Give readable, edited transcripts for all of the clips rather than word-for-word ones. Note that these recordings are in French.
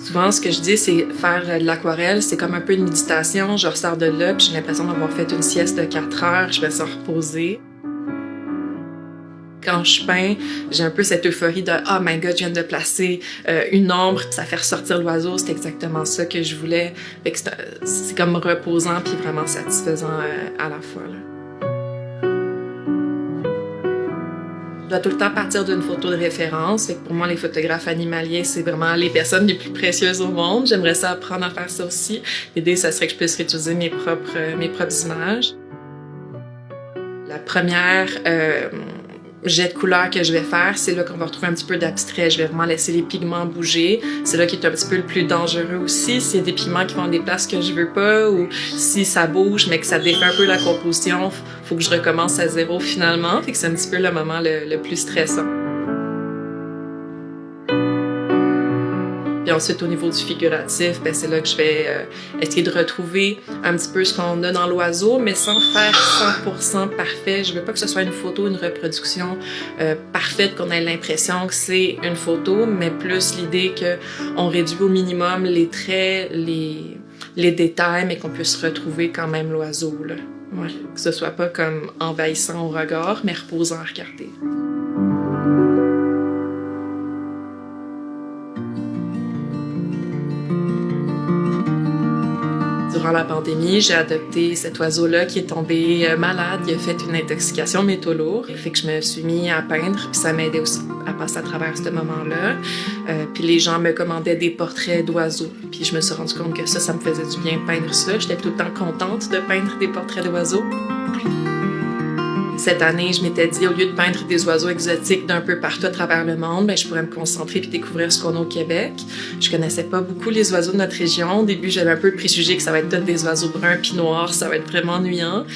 Souvent, ce que je dis, c'est faire de l'aquarelle, c'est comme un peu une méditation. Je ressors de là, puis j'ai l'impression d'avoir fait une sieste de 4 heures. Je vais se reposer. Quand je peins, j'ai un peu cette euphorie de « Oh my God, je viens de placer une ombre, ça fait ressortir l'oiseau. » C'est exactement ça que je voulais. C'est comme reposant puis vraiment satisfaisant à la fois, là. Je dois tout le temps partir d'une photo de référence. Fait que pour moi, les photographes animaliers, c'est vraiment les personnes les plus précieuses au monde. J'aimerais ça apprendre à faire ça aussi. L'idée, ça serait que je puisse réutiliser mes propres images. La première jet de couleur que je vais faire, c'est là qu'on va retrouver un petit peu d'abstrait. Je vais vraiment laisser les pigments bouger. C'est là qui est un petit peu le plus dangereux aussi. S'il y a des pigments qui vont à des places que je veux pas ou si ça bouge mais que ça défait un peu la composition, faut que je recommence à zéro finalement. Fait que c'est un petit peu le moment le plus stressant. Puis ensuite, au niveau du figuratif, ben, c'est là que je vais essayer de retrouver un petit peu ce qu'on a dans l'oiseau, mais sans faire 100% parfait. Je veux pas que ce soit une photo, une reproduction parfaite, qu'on ait l'impression que c'est une photo, mais plus l'idée qu'on réduit au minimum les traits, les détails, mais qu'on puisse retrouver quand même l'oiseau, là. Ouais. Que ce soit pas comme envahissant au regard, mais reposant à regarder. Durant la pandémie, j'ai adopté cet oiseau-là qui est tombé malade. Il a fait une intoxication métaux lourds. Fait que je me suis mis à peindre, puis ça m'aidait aussi à passer à travers ce moment-là. Puis les gens me commandaient des portraits d'oiseaux. Puis je me suis rendu compte que ça me faisait du bien peindre ça. J'étais tout le temps contente de peindre des portraits d'oiseaux. Cette année, je m'étais dit, au lieu de peindre des oiseaux exotiques d'un peu partout à travers le monde, ben, je pourrais me concentrer puis découvrir ce qu'on a au Québec. Je connaissais pas beaucoup les oiseaux de notre région. Au début, j'avais un peu le préjugé que ça va être tous des oiseaux bruns puis noirs, ça va être vraiment ennuyant.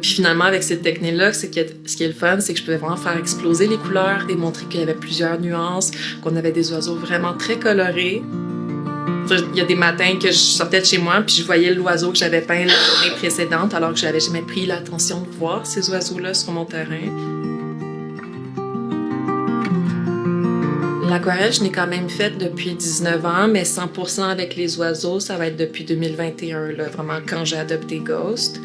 Puis finalement, avec cette technique-là, ce qui est le fun, c'est que je pouvais vraiment faire exploser les couleurs, démontrer qu'il y avait plusieurs nuances, qu'on avait des oiseaux vraiment très colorés. Il y a des matins que je sortais de chez moi puis je voyais l'oiseau que j'avais peint la journée précédente alors que j'avais jamais pris l'attention de voir ces oiseaux-là sur mon terrain. L'aquarelle, je l'ai quand même faite depuis 19 ans, mais 100% avec les oiseaux, ça va être depuis 2021, là, vraiment quand j'ai adopté Ghost.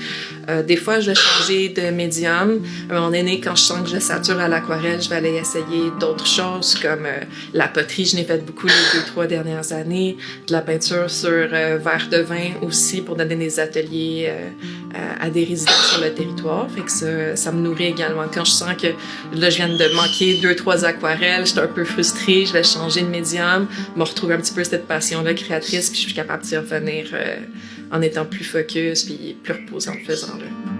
Des fois, je vais changer de médium. À un moment donné, quand je sens que je sature à l'aquarelle, je vais aller essayer d'autres choses comme la poterie. Je n'ai fait beaucoup les 2-3 dernières années. De la peinture sur verre de vin aussi pour donner des ateliers à des résidents sur le territoire. Fait que ça me nourrit également. Quand je sens que là, je viens de manquer 2-3 aquarelles, je suis un peu frustrée, je vais changer de médium, me retrouver un petit peu cette passion-là créatrice, puis je suis capable d'y revenir en étant plus focus puis plus reposée en le faisant, là.